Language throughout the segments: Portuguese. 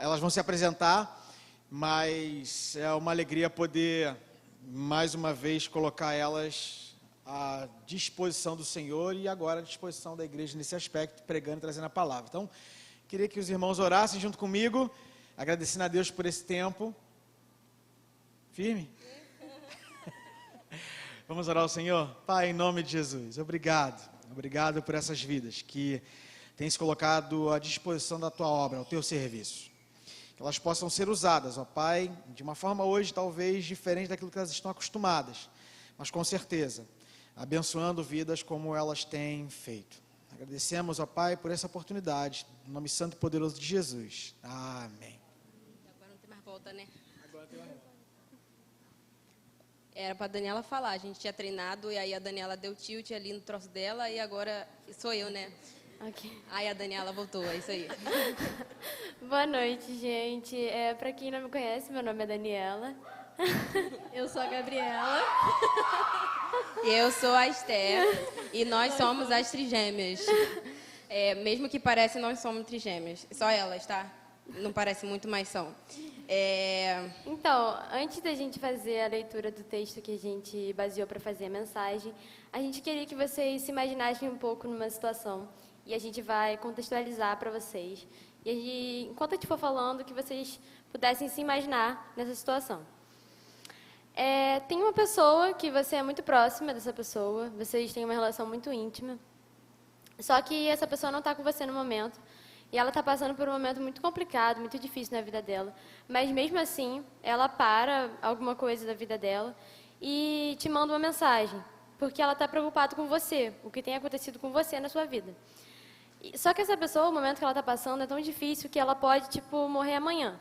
Elas vão se apresentar, mas é uma alegria poder, mais uma vez, colocar elas à disposição do Senhor e agora à disposição da igreja nesse aspecto, pregando e trazendo a palavra. Então, queria que os irmãos orassem junto comigo, agradecendo a Deus por esse tempo. Firme? Vamos orar ao Senhor? Pai, em nome de Jesus, obrigado por essas vidas que têm se colocado à disposição da Tua obra, ao Teu serviço. Que elas possam ser usadas, ó Pai, de uma forma hoje talvez diferente daquilo que elas estão acostumadas, mas com certeza, abençoando vidas como elas têm feito. Agradecemos, ó Pai, por essa oportunidade, no nome santo e poderoso de Jesus. Amém. Agora não tem mais volta, né? Agora tem mais volta. Era pra Daniela falar, a gente tinha treinado e aí a Daniela deu tilt ali no troço dela e agora sou eu, né? Ok. Aí a Daniela voltou, é isso aí. Boa noite, gente. Para quem não me conhece, meu nome é Daniela. Eu sou a Gabriela. Eu sou a Esther e nós somos as trigêmeas. Mesmo que pareça, nós somos trigêmeas. Só elas, tá? Não parece muito, mas são. Então, antes da gente fazer a leitura do texto que a gente baseou para fazer a mensagem, a gente queria que vocês se imaginassem um pouco numa situação e a gente vai contextualizar para vocês. E enquanto a gente for falando, que vocês pudessem se imaginar nessa situação. Tem uma pessoa que você é muito próxima dessa pessoa, vocês têm uma relação muito íntima, só que essa pessoa não está com você no momento. E ela está passando por um momento muito complicado, muito difícil na vida dela. Mas, mesmo assim, ela para alguma coisa da vida dela e te manda uma mensagem. Porque ela está preocupada com você, o que tem acontecido com você na sua vida. Só que essa pessoa, o momento que ela está passando, é tão difícil que ela pode, morrer amanhã.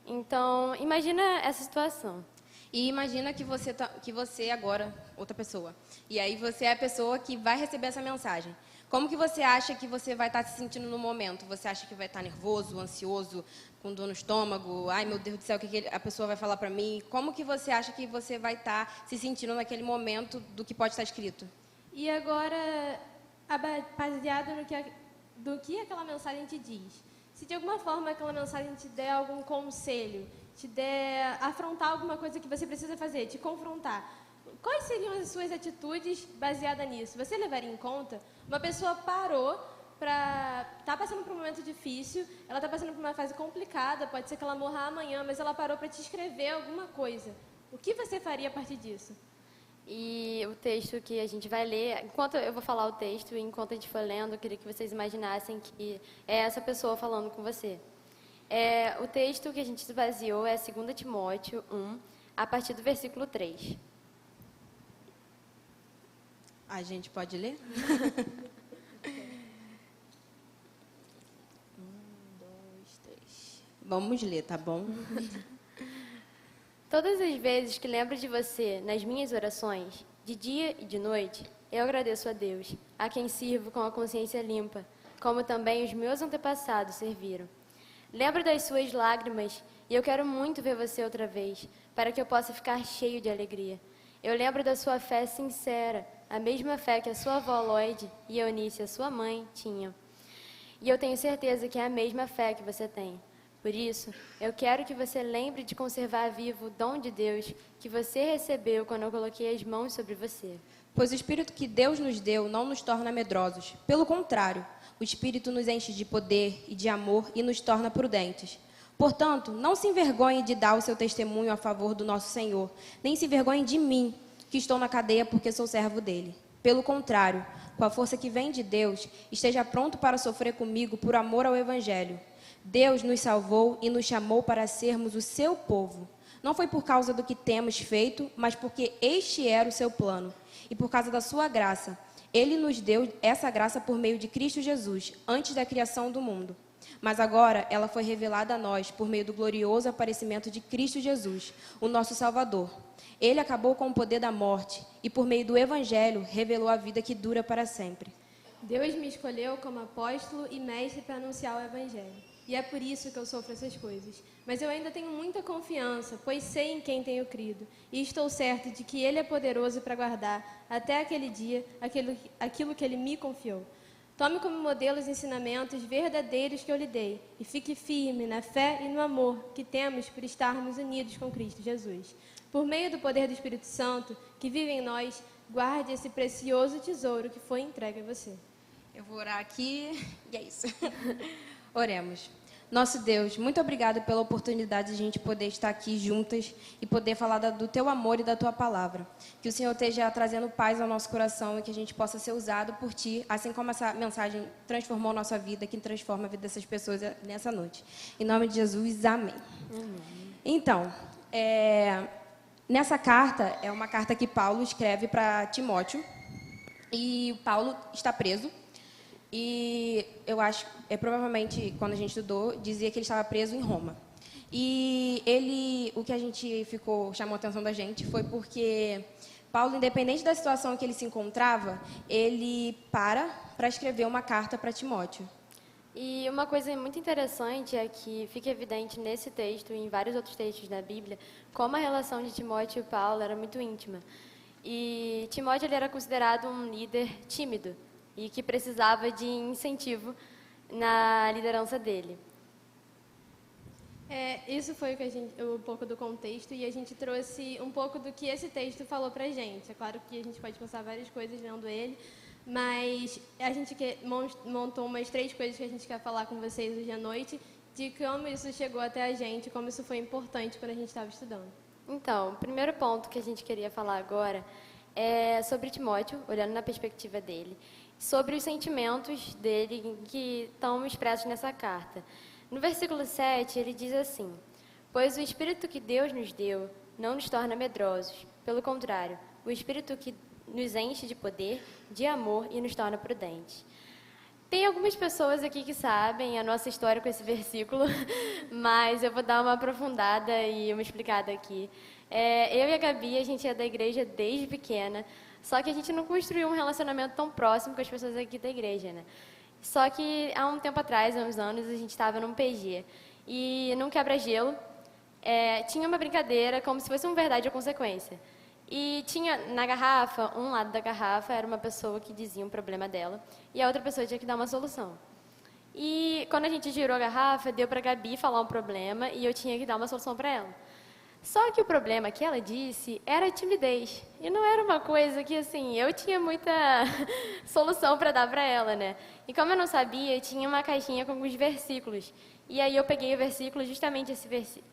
Então, imagina essa situação. E imagina que você agora, outra pessoa. E aí você é a pessoa que vai receber essa mensagem. Como que você acha que você vai estar se sentindo no momento? Você acha que vai estar nervoso, ansioso, com dor no estômago? Ai, meu Deus do céu, o que a pessoa vai falar para mim? Como que você acha que você vai estar se sentindo naquele momento do que pode estar escrito? E agora, baseado do que aquela mensagem te diz. Se de alguma forma aquela mensagem te der algum conselho, te der afrontar alguma coisa que você precisa fazer, te confrontar, quais seriam as suas atitudes baseadas nisso? Você levaria em conta? Uma pessoa parou está passando por um momento difícil, ela está passando por uma fase complicada, pode ser que ela morra amanhã, mas ela parou para te escrever alguma coisa. O que você faria a partir disso? E o texto que a gente vai ler, enquanto eu vou falar o texto, enquanto a gente for lendo, eu queria que vocês imaginassem que é essa pessoa falando com você. O texto que a gente se baseou é 2 Timóteo 1, a partir do versículo 3. A gente pode ler? 1, 2, 3. Vamos ler, tá bom? Todas as vezes que lembro de você nas minhas orações, de dia e de noite, eu agradeço a Deus, a quem sirvo com a consciência limpa, como também os meus antepassados serviram. Lembro das suas lágrimas e eu quero muito ver você outra vez, para que eu possa ficar cheio de alegria. Eu lembro da sua fé sincera, a mesma fé que a sua avó Lloyd e Eunice, a sua mãe, tinham. E eu tenho certeza que é a mesma fé que você tem. Por isso, eu quero que você lembre de conservar vivo o dom de Deus que você recebeu quando eu coloquei as mãos sobre você. Pois o Espírito que Deus nos deu não nos torna medrosos. Pelo contrário, o Espírito nos enche de poder e de amor e nos torna prudentes. Portanto, não se envergonhe de dar o seu testemunho a favor do nosso Senhor, nem se envergonhe de mim, que estou na cadeia porque sou servo dele. Pelo contrário, com a força que vem de Deus, esteja pronto para sofrer comigo por amor ao Evangelho. Deus nos salvou e nos chamou para sermos o seu povo. Não foi por causa do que temos feito, mas porque este era o seu plano. E por causa da sua graça, ele nos deu essa graça por meio de Cristo Jesus, antes da criação do mundo. Mas agora ela foi revelada a nós por meio do glorioso aparecimento de Cristo Jesus, o nosso Salvador. Ele acabou com o poder da morte e, por meio do Evangelho, revelou a vida que dura para sempre. Deus me escolheu como apóstolo e mestre para anunciar o Evangelho. E é por isso que eu sofro essas coisas. Mas eu ainda tenho muita confiança, pois sei em quem tenho crido. E estou certo de que Ele é poderoso para guardar, até aquele dia, aquilo que Ele me confiou. Tome como modelo os ensinamentos verdadeiros que eu lhe dei e fique firme na fé e no amor que temos por estarmos unidos com Cristo Jesus. Por meio do poder do Espírito Santo que vive em nós, guarde esse precioso tesouro que foi entregue a você. Eu vou orar aqui e é isso. Oremos. Nosso Deus, muito obrigado pela oportunidade de a gente poder estar aqui juntas e poder falar do teu amor e da tua palavra. Que o Senhor esteja trazendo paz ao nosso coração e que a gente possa ser usado por ti, assim como essa mensagem transformou a nossa vida, que transforma a vida dessas pessoas nessa noite. Em nome de Jesus, amém. Então, nessa carta, é uma carta que Paulo escreve para Timóteo. E Paulo está preso. E eu acho, provavelmente, quando a gente estudou, dizia que ele estava preso em Roma. E o que a gente chamou a atenção da gente foi porque Paulo, independente da situação que ele se encontrava, ele para escrever uma carta para Timóteo. E uma coisa muito interessante é que fica evidente nesse texto e em vários outros textos da Bíblia como a relação de Timóteo e Paulo era muito íntima. E Timóteo ele era considerado um líder tímido e que precisava de incentivo na liderança dele. Isso foi um pouco do contexto e a gente trouxe um pouco do que esse texto falou pra gente. É claro que a gente pode pensar várias coisas lendo ele, mas a gente montou umas 3 coisas que a gente quer falar com vocês hoje à noite, de como isso chegou até a gente, como isso foi importante quando a gente estava estudando. Então, o primeiro ponto que a gente queria falar agora é sobre Timóteo, olhando na perspectiva dele, sobre os sentimentos dele que estão expressos nessa carta. No versículo 7, ele diz assim: pois o Espírito que Deus nos deu não nos torna medrosos. Pelo contrário, o Espírito que nos enche de poder, de amor e nos torna prudentes. Tem algumas pessoas aqui que sabem a nossa história com esse versículo, mas eu vou dar uma aprofundada e uma explicada aqui. Eu e a Gabi, a gente é da igreja desde pequena, só que a gente não construiu um relacionamento tão próximo com as pessoas aqui da igreja, né? Só que há um tempo atrás, há uns anos, a gente estava num PG. E num quebra-gelo, tinha uma brincadeira como se fosse uma verdade ou consequência. E tinha na garrafa, um lado da garrafa era uma pessoa que dizia um problema dela e a outra pessoa tinha que dar uma solução. E quando a gente girou a garrafa, deu para a Gabi falar um problema e eu tinha que dar uma solução para ela. Só que o problema que ela disse era timidez. E não era uma coisa que, assim, eu tinha muita solução para dar para ela, né? E como eu não sabia, tinha uma caixinha com alguns versículos. E aí eu peguei o versículo, justamente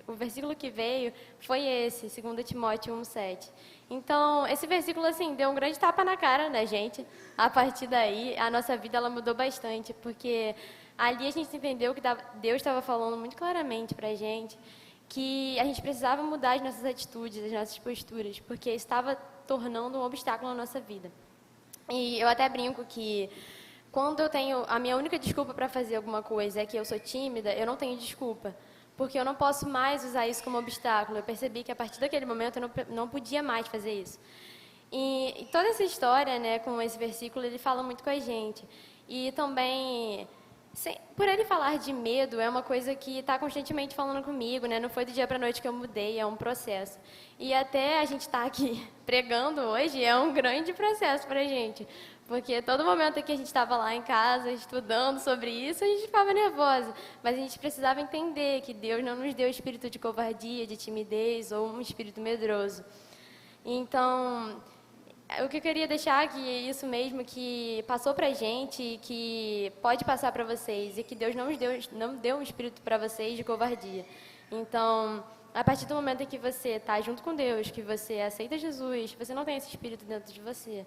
o versículo que veio foi esse, 2 Timóteo 1,7. Então, esse versículo, assim, deu um grande tapa na cara da gente. A partir daí, a nossa vida ela mudou bastante, porque ali a gente entendeu que Deus estava falando muito claramente para a gente que a gente precisava mudar as nossas atitudes, as nossas posturas, porque estava tornando um obstáculo na nossa vida. E eu até brinco que quando eu tenho a minha única desculpa para fazer alguma coisa é que eu sou tímida, eu não tenho desculpa, porque eu não posso mais usar isso como obstáculo. Eu percebi que a partir daquele momento eu não podia mais fazer isso. E toda essa história, né, com esse versículo, ele fala muito com a gente. E também, por ele falar de medo, é uma coisa que está constantemente falando comigo, né? Não foi do dia para a noite que eu mudei, é um processo. E até a gente estar aqui pregando hoje é um grande processo para a gente. Porque todo momento que a gente estava lá em casa estudando sobre isso, a gente ficava nervosa. Mas a gente precisava entender que Deus não nos deu espírito de covardia, de timidez ou um espírito medroso. Então, o que eu queria deixar aqui é isso mesmo, que passou para a gente, que pode passar para vocês, e que Deus não deu um espírito para vocês de covardia. Então, a partir do momento em que você está junto com Deus, que você aceita Jesus, você não tem esse espírito dentro de você.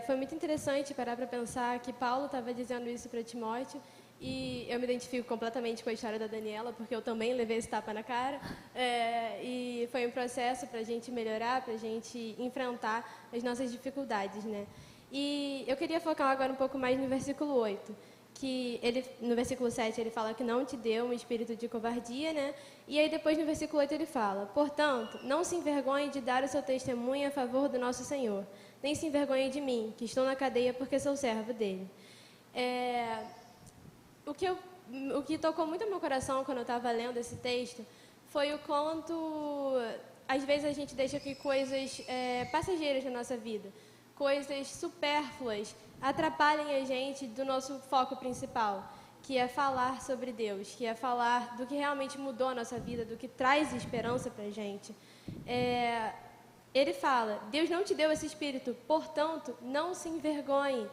Foi muito interessante parar para pensar que Paulo estava dizendo isso para Timóteo, e eu me identifico completamente com a história da Daniela, porque eu também levei esse tapa na cara, e foi um processo para a gente melhorar, para a gente enfrentar as nossas dificuldades, né? E eu queria focar agora um pouco mais no versículo 8, que no versículo 7 ele fala que não te deu um espírito de covardia, né? E aí depois no versículo 8 ele fala: portanto, não se envergonhe de dar o seu testemunho a favor do nosso Senhor, nem se envergonhe de mim, que estou na cadeia porque sou servo dele. O que tocou muito no meu coração quando eu estava lendo esse texto foi o quanto, às vezes, a gente deixa que coisas passageiras na nossa vida, coisas supérfluas, atrapalhem a gente do nosso foco principal, que é falar sobre Deus, que é falar do que realmente mudou a nossa vida, do que traz esperança para a gente. Ele fala, Deus não te deu esse espírito, portanto, não se envergonhe.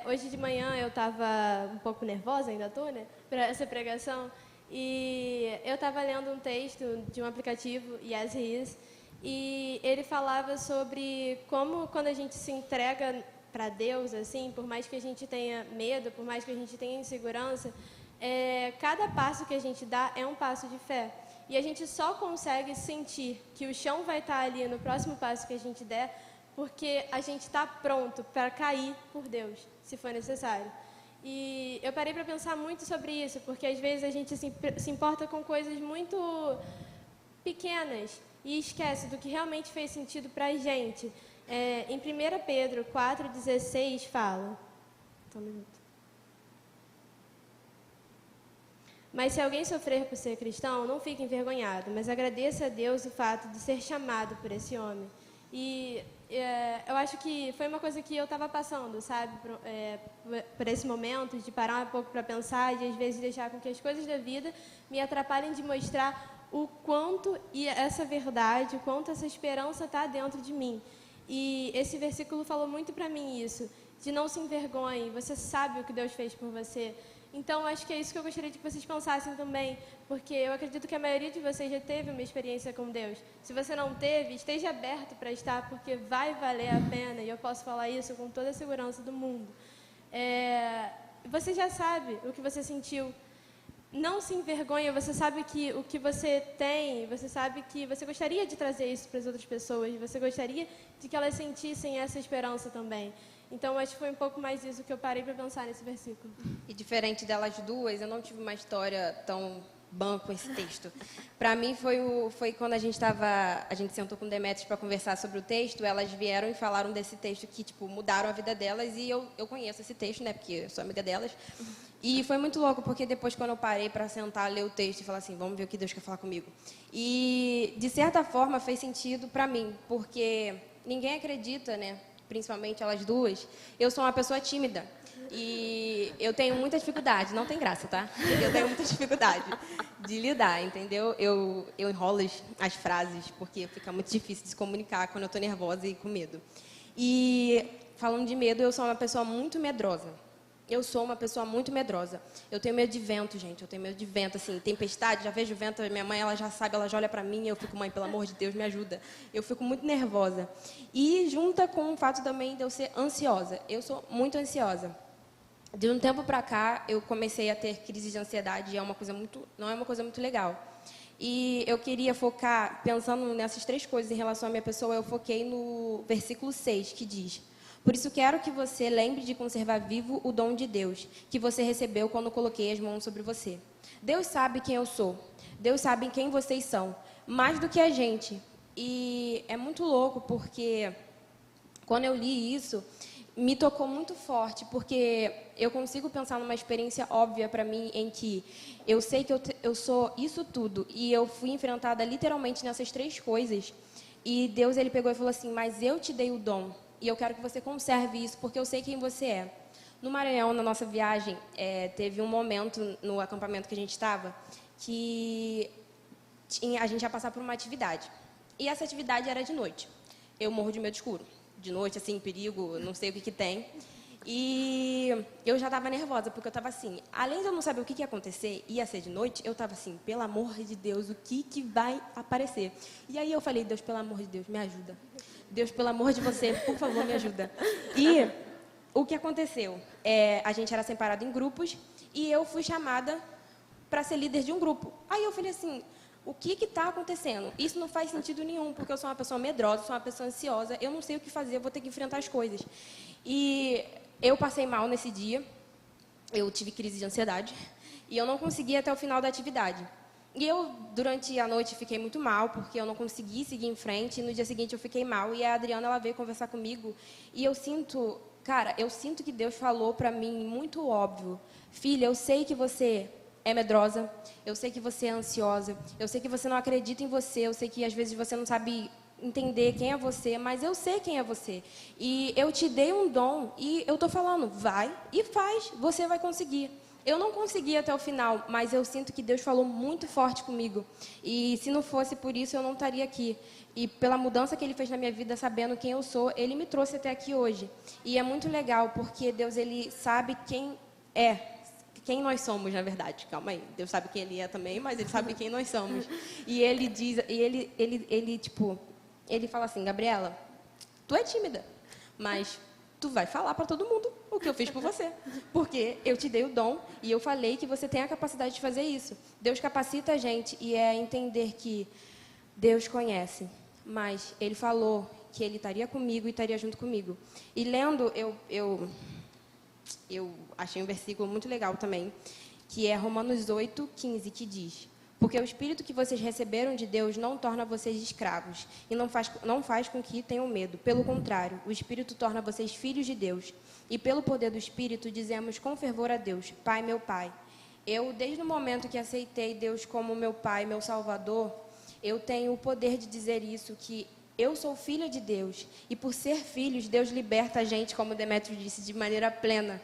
Hoje de manhã eu estava um pouco nervosa, ainda estou, né, para essa pregação, e eu estava lendo um texto de um aplicativo, Yes He Is, e ele falava sobre como quando a gente se entrega para Deus, assim, por mais que a gente tenha medo, por mais que a gente tenha insegurança, cada passo que a gente dá é um passo de fé. E a gente só consegue sentir que o chão vai estar ali no próximo passo que a gente der, porque a gente está pronto para cair por Deus, se for necessário. E eu parei para pensar muito sobre isso, porque às vezes a gente se importa com coisas muito pequenas e esquece do que realmente fez sentido para a gente. Em 1 Pedro 4,16 fala... Só um minuto. Mas se alguém sofrer por ser cristão, não fique envergonhado, mas agradeça a Deus o fato de ser chamado por esse homem. E eu acho que foi uma coisa que eu estava passando, sabe? Por esse momento, de parar um pouco para pensar, de às vezes deixar com que as coisas da vida me atrapalhem de mostrar o quanto essa verdade, o quanto essa esperança está dentro de mim. E esse versículo falou muito para mim isso, de não se envergonhe, você sabe o que Deus fez por você. Então, acho que é isso que eu gostaria de que vocês pensassem também, porque eu acredito que a maioria de vocês já teve uma experiência com Deus. Se você não teve, esteja aberto para estar, porque vai valer a pena, e eu posso falar isso com toda a segurança do mundo. Você já sabe o que você sentiu. Não se envergonhe, você sabe que o que você tem, você sabe que você gostaria de trazer isso para as outras pessoas, você gostaria de que elas sentissem essa esperança também. Então, acho que foi um pouco mais isso que eu parei para pensar nesse versículo. E diferente delas duas, eu não tive uma história tão bom com esse texto. Para mim, foi quando a gente sentou com Demetrios para conversar sobre o texto, elas vieram e falaram desse texto que, tipo, mudaram a vida delas, e eu conheço esse texto, né, porque eu sou amiga delas. E foi muito louco, porque depois, quando eu parei para sentar, ler o texto e falar assim, vamos ver o que Deus quer falar comigo. E, de certa forma, fez sentido para mim, porque ninguém acredita, né, principalmente elas duas, eu sou uma pessoa tímida. E eu tenho muita dificuldade, não tem graça, tá? Eu tenho muita dificuldade de lidar, entendeu? Eu enrolo as frases, porque fica muito difícil de se comunicar quando eu estou nervosa e com medo. E, falando de medo, eu sou uma pessoa muito medrosa. Eu sou uma pessoa muito medrosa. Eu tenho medo de vento, gente. Eu tenho medo de vento, assim, tempestade. Já vejo vento, minha mãe, ela já sabe, ela já olha pra mim e eu fico, mãe, pelo amor de Deus, me ajuda. Eu fico muito nervosa. E junta com o fato também de eu ser ansiosa. Eu sou muito ansiosa. De um tempo pra cá, eu comecei a ter crise de ansiedade e não é uma coisa muito legal. E eu queria focar, pensando nessas três coisas em relação à minha pessoa, eu foquei no versículo 6, que diz: por isso quero que você lembre de conservar vivo o dom de Deus, que você recebeu quando coloquei as mãos sobre você. Deus sabe quem eu sou. Deus sabe quem vocês são. Mais do que a gente. E é muito louco, porque quando eu li isso, me tocou muito forte, porque eu consigo pensar numa experiência óbvia para mim, em que eu sei que eu sou isso tudo, e eu fui enfrentada literalmente nessas três coisas, e Deus, ele pegou e falou assim, mas eu te dei o dom, e eu quero que você conserve isso, porque eu sei quem você é. No Maranhão, na nossa viagem, teve um momento no acampamento que a gente estava, que a gente ia passar por uma atividade. E essa atividade era de noite. Eu morro de medo escuro. De noite, assim, perigo, não sei o que tem. E eu já estava nervosa, porque eu estava assim, além de eu não saber o que ia acontecer, ia ser de noite, eu estava assim, pelo amor de Deus, o que vai aparecer? E aí eu falei, Deus, pelo amor de Deus, me ajuda. Deus, pelo amor de você, por favor, me ajuda. E o que aconteceu? A gente era separado em grupos e eu fui chamada para ser líder de um grupo. Aí eu falei assim, o que está acontecendo? Isso não faz sentido nenhum, porque eu sou uma pessoa medrosa, sou uma pessoa ansiosa, eu não sei o que fazer, eu vou ter que enfrentar as coisas. E eu passei mal nesse dia, eu tive crise de ansiedade, e eu não consegui até o final da atividade. E eu, durante a noite, fiquei muito mal, porque eu não consegui seguir em frente, e no dia seguinte eu fiquei mal, e a Adriana, ela veio conversar comigo, e eu sinto que Deus falou para mim, muito óbvio, filha, eu sei que você é medrosa, eu sei que você é ansiosa, eu sei que você não acredita em você, eu sei que às vezes você não sabe entender quem é você, mas eu sei quem é você. E eu te dei um dom e eu estou falando, vai e faz, você vai conseguir. Eu não consegui até o final, mas eu sinto que Deus falou muito forte comigo. E se não fosse por isso, eu não estaria aqui. E pela mudança que Ele fez na minha vida, sabendo quem eu sou, Ele me trouxe até aqui hoje. E é muito legal, porque Deus, Ele sabe quem é, quem nós somos, na verdade. Calma aí, Deus sabe quem Ele é também, mas Ele sabe quem nós somos. E Ele diz, e Ele fala assim, Gabriela, tu é tímida, mas tu vai falar para todo mundo o que eu fiz por você. Porque eu te dei o dom e eu falei que você tem a capacidade de fazer isso. Deus capacita a gente e é entender que Deus conhece, mas Ele falou que Ele estaria comigo e estaria junto comigo. E lendo, eu achei um versículo muito legal também, que é Romanos 8:15, que diz: porque o Espírito que vocês receberam de Deus não torna vocês escravos e não faz com que tenham medo. Pelo contrário, o Espírito torna vocês filhos de Deus. E pelo poder do Espírito dizemos com fervor a Deus, Pai, meu Pai. Eu, desde o momento que aceitei Deus como meu Pai, meu Salvador, eu tenho o poder de dizer isso, que eu sou filha de Deus. E por ser filhos, Deus liberta a gente, como Demétrio disse, de maneira plena.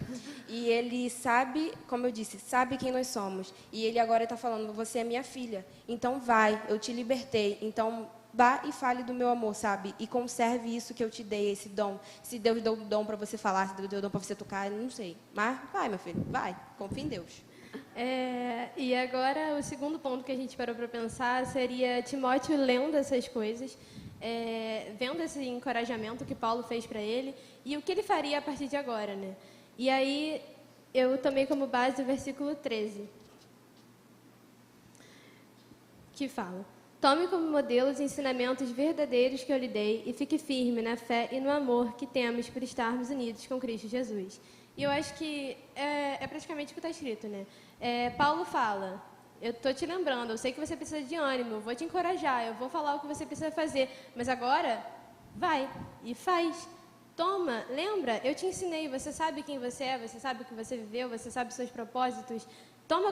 E Ele sabe, como eu disse, sabe quem nós somos. E Ele agora está falando, você é minha filha. Então vai, eu te libertei. Então vá e fale do meu amor, sabe? E conserve isso que eu te dei, esse dom. Se Deus deu o dom para você falar, se Deus deu o dom para você tocar, eu não sei. Mas vai, meu filho, vai. Confia em Deus. E agora, o segundo ponto que a gente parou para pensar seria Timóteo lendo essas coisas, vendo esse encorajamento que Paulo fez para ele e o que ele faria a partir de agora, né? E aí, eu tomei como base o versículo 13, que fala: tome como modelo os ensinamentos verdadeiros que eu lhe dei e fique firme na fé e no amor que temos por estarmos unidos com Cristo Jesus. E eu acho que é praticamente o que está escrito, né? Paulo fala, eu estou te lembrando, eu sei que você precisa de ânimo, eu vou te encorajar, eu vou falar o que você precisa fazer, mas agora, vai e faz. Toma, lembra, eu te ensinei, você sabe quem você é, você sabe o que você viveu, você sabe os seus propósitos. Toma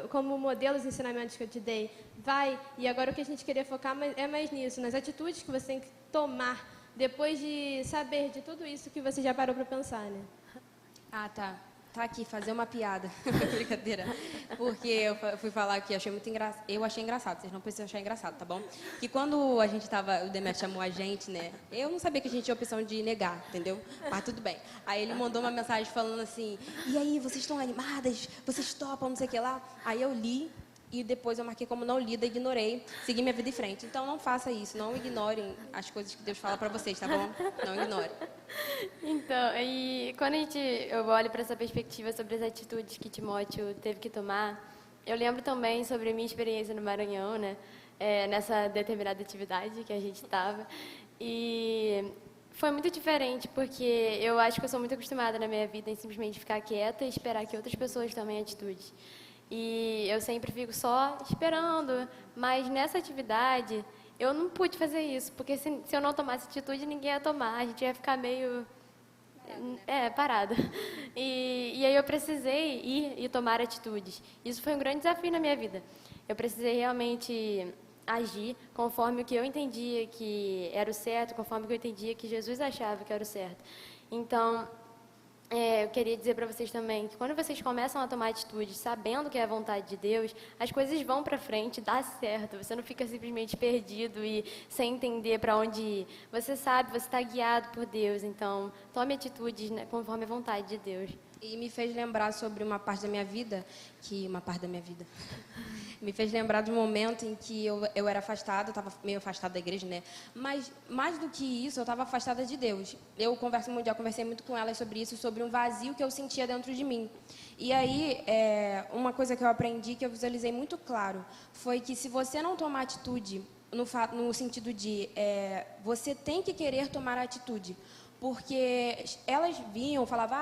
como modelo os ensinamentos que eu te dei, vai. E agora o que a gente queria focar é mais nisso, nas atitudes que você tem que tomar depois de saber de tudo isso que você já parou para pensar, né? Ah, tá. Tá aqui, fazer uma piada. Brincadeira. Porque eu fui falar que achei muito engraçado. Eu achei engraçado, vocês não precisam achar engraçado, tá bom? Que quando a gente tava, o Demetrio chamou a gente, né? Eu não sabia que a gente tinha a opção de negar, entendeu? Mas tudo bem. Aí ele mandou uma mensagem falando assim: e aí, vocês estão animadas? Vocês topam, não sei o que lá? Aí eu li. E depois eu marquei como não lida, ignorei, segui minha vida em frente. Então não faça isso, não ignorem as coisas que Deus fala para vocês, tá bom? Não ignorem. Então, e quando eu olho para essa perspectiva sobre as atitudes que Timóteo teve que tomar, eu lembro também sobre a minha experiência no Maranhão, né? Nessa determinada atividade que a gente estava. E foi muito diferente, porque eu acho que eu sou muito acostumada na minha vida em simplesmente ficar quieta e esperar que outras pessoas tomem atitudes. E eu sempre fico só esperando, mas nessa atividade eu não pude fazer isso, porque se eu não tomasse atitude, ninguém ia tomar, a gente ia ficar meio parada. E aí eu precisei ir e tomar atitudes. Isso foi um grande desafio na minha vida. Eu precisei realmente agir conforme o que eu entendia que era o certo, conforme o que eu entendia que Jesus achava que era o certo. Então, eu queria dizer para vocês também que quando vocês começam a tomar atitudes sabendo que é a vontade de Deus, as coisas vão para frente, dá certo. Você não fica simplesmente perdido e sem entender para onde ir. Você sabe, você está guiado por Deus. Então, tome atitudes, né, conforme a vontade de Deus. E me fez lembrar sobre uma parte da minha vida, me fez lembrar de um momento em que eu era afastada, eu estava meio afastada da igreja, né? Mas, mais do que isso, eu estava afastada de Deus. Eu conversei muito com elas sobre isso, sobre um vazio que eu sentia dentro de mim. E aí, uma coisa que eu aprendi, que eu visualizei muito claro, foi que se você não tomar atitude, no sentido de, você tem que querer tomar atitude. Porque elas vinham, falavam,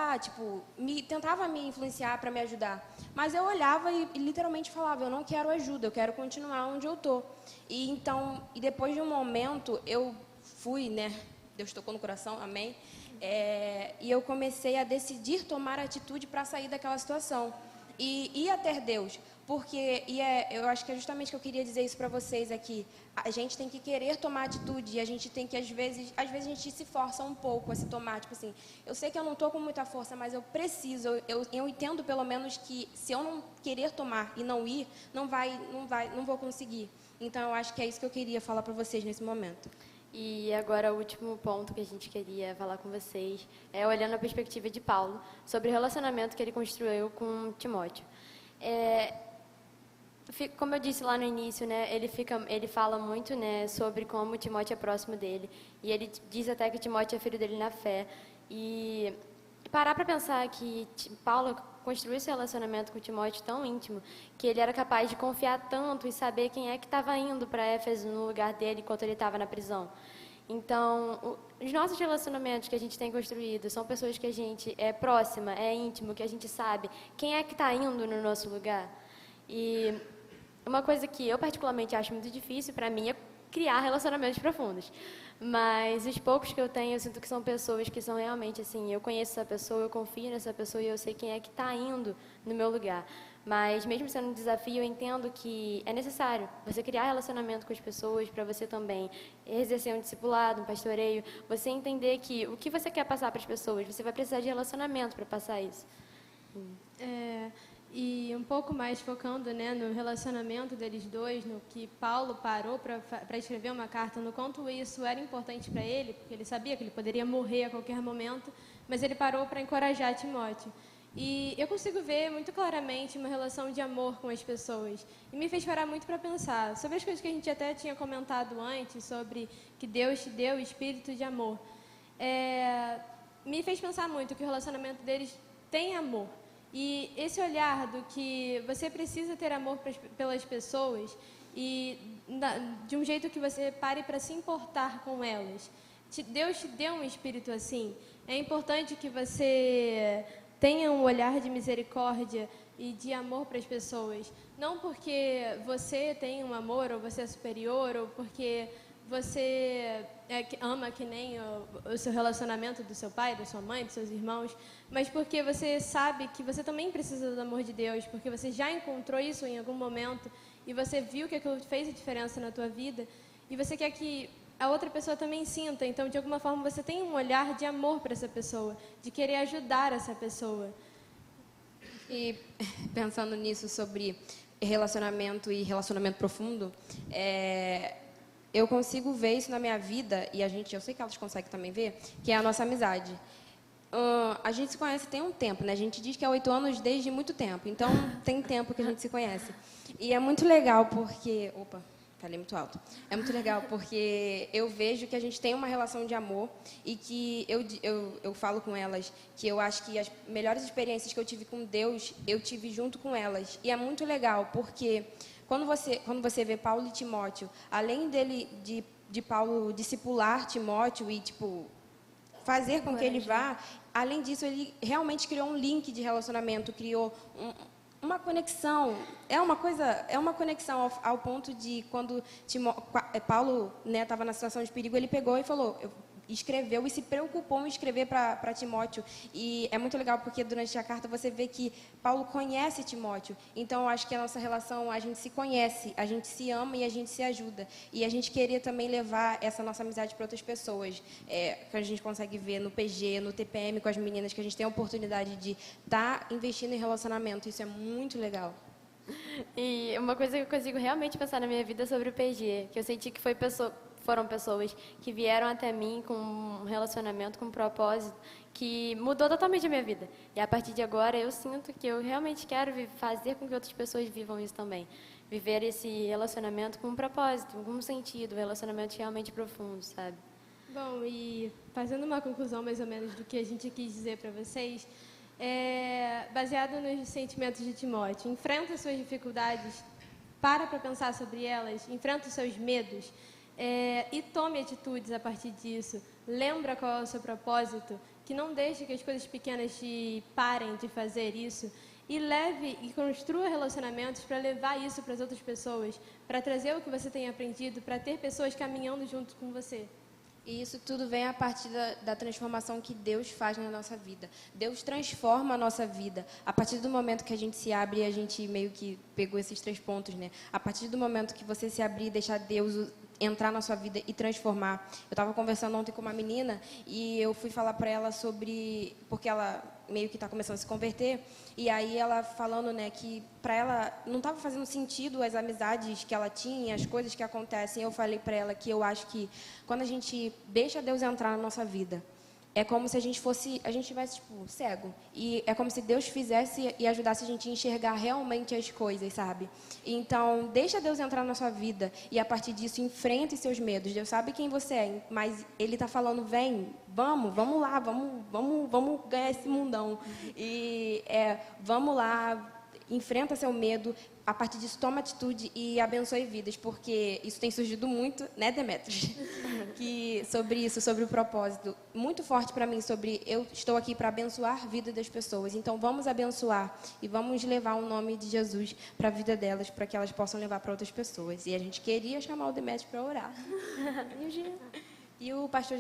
tentava me influenciar para me ajudar. Mas eu olhava e literalmente falava, eu não quero ajuda, eu quero continuar onde eu estou. E depois de um momento, eu fui, né? Deus tocou no coração, amém? E eu comecei a decidir tomar atitude para sair daquela situação. E ir até Deus. Porque, eu acho que é justamente que eu queria dizer isso para vocês aqui. A gente tem que querer tomar atitude e a gente tem que, às vezes a gente se força um pouco a se tomar. Tipo assim, eu sei que eu não estou com muita força, mas eu preciso, eu entendo pelo menos que se eu não querer tomar e não ir, não vou conseguir. Então, eu acho que é isso que eu queria falar para vocês nesse momento. E agora o último ponto que a gente queria falar com vocês é olhando a perspectiva de Paulo sobre o relacionamento que ele construiu com Timóteo. Como eu disse lá no início, né, ele fala muito, né, sobre como Timóteo é próximo dele. E ele diz até que Timóteo é filho dele na fé. E parar para pensar que Paulo construiu esse relacionamento com Timóteo tão íntimo que ele era capaz de confiar tanto e saber quem é que estava indo para Éfeso no lugar dele enquanto ele estava na prisão. Então, os nossos relacionamentos que a gente tem construído são pessoas que a gente é próxima, é íntimo, que a gente sabe quem é que está indo no nosso lugar. E uma coisa que eu particularmente acho muito difícil para mim é criar relacionamentos profundos. Mas os poucos que eu tenho, eu sinto que são pessoas que são realmente assim, eu conheço essa pessoa, eu confio nessa pessoa e eu sei quem é que está indo no meu lugar. Mas mesmo sendo um desafio, eu entendo que é necessário você criar relacionamento com as pessoas para você também exercer um discipulado, um pastoreio, você entender que o que você quer passar para as pessoas, você vai precisar de relacionamento para passar isso. E um pouco mais focando, né, no relacionamento deles dois, no que Paulo parou para escrever uma carta, no quanto isso era importante para ele, porque ele sabia que ele poderia morrer a qualquer momento, mas ele parou para encorajar Timóteo. E eu consigo ver muito claramente uma relação de amor com as pessoas. E me fez parar muito para pensar sobre as coisas que a gente até tinha comentado antes, sobre que Deus te deu o espírito de amor. Me fez pensar muito que o relacionamento deles tem amor. E esse olhar do que você precisa ter amor pelas pessoas e de um jeito que você pare para se importar com elas. Deus te deu um espírito assim. É importante que você tenha um olhar de misericórdia e de amor para as pessoas. Não porque você tem um amor ou você é superior ou porque você ama que nem o seu relacionamento do seu pai, da sua mãe, dos seus irmãos, mas porque você sabe que você também precisa do amor de Deus, porque você já encontrou isso em algum momento e você viu que aquilo fez a diferença na tua vida e você quer que a outra pessoa também sinta. Então, de alguma forma, você tem um olhar de amor para essa pessoa, de querer ajudar essa pessoa. E pensando nisso sobre relacionamento e relacionamento profundo, eu consigo ver isso na minha vida, e eu sei que elas conseguem também ver, que é a nossa amizade. A gente se conhece tem um tempo, né? A gente diz que é 8 anos desde muito tempo, então tem tempo que a gente se conhece. E é muito legal porque... Opa, falei muito alto. É muito legal porque eu vejo que a gente tem uma relação de amor e que eu falo com elas que eu acho que as melhores experiências que eu tive com Deus, eu tive junto com elas. E é muito legal porque... Quando você vê Paulo e Timóteo, além de Paulo discipular Timóteo e fazer com que ele vá, além disso ele realmente criou um link de relacionamento, criou uma conexão. É uma conexão ao ponto de quando Paulo estava na situação de perigo, ele pegou e falou, escreveu e se preocupou em escrever para Timóteo. E é muito legal porque durante a carta você vê que Paulo conhece Timóteo. Então, eu acho que a nossa relação, a gente se conhece, a gente se ama e a gente se ajuda. E a gente queria também levar essa nossa amizade para outras pessoas. Que a gente consegue ver no PG, no TPM, com as meninas, que a gente tem a oportunidade de estar investindo em relacionamento. Isso é muito legal. E uma coisa que eu consigo realmente pensar na minha vida é sobre o PG, que eu senti que foram pessoas que vieram até mim com um relacionamento, com um propósito que mudou totalmente a minha vida. E a partir de agora eu sinto que eu realmente quero fazer com que outras pessoas vivam isso também. Viver esse relacionamento com um propósito, com um sentido, um relacionamento realmente profundo, sabe? Bom, e fazendo uma conclusão mais ou menos do que a gente quis dizer para vocês, baseado nos sentimentos de Timóteo, enfrenta suas dificuldades, para pensar sobre elas, enfrenta os seus medos, e tome atitudes a partir disso. Lembra qual é o seu propósito, que não deixe que as coisas pequenas te parem de fazer isso, e leve e construa relacionamentos para levar isso para as outras pessoas, para trazer o que você tem aprendido, para ter pessoas caminhando junto com você. E isso tudo vem a partir da transformação que Deus faz na nossa vida. Deus transforma a nossa vida. A partir do momento que a gente se abre, a gente meio que pegou esses 3 pontos, né? A partir do momento que você se abrir e deixar Deus entrar na sua vida e transformar. Eu estava conversando ontem com uma menina e eu fui falar para ela sobre... Porque ela meio que está começando a se converter. E aí ela falando, né, que para ela não estava fazendo sentido as amizades que ela tinha, as coisas que acontecem. Eu falei para ela que eu acho que quando a gente deixa Deus entrar na nossa vida, é como se a gente tivesse, tipo, cego. E é como se Deus fizesse e ajudasse a gente a enxergar realmente as coisas, sabe? Então, deixa Deus entrar na sua vida e, a partir disso, enfrente seus medos. Deus sabe quem você é, mas Ele está falando, vem, vamos lá, vamos ganhar esse mundão. E vamos lá, enfrenta seu medo, a partir disso toma atitude e abençoe vidas, porque isso tem surgido muito, né, Demetrios? Que sobre isso, sobre o propósito, muito forte para mim, sobre eu estou aqui para abençoar a vida das pessoas. Então vamos abençoar e vamos levar o nome de Jesus para a vida delas, para que elas possam levar para outras pessoas. E a gente queria chamar o Demetrios para orar. E o pastor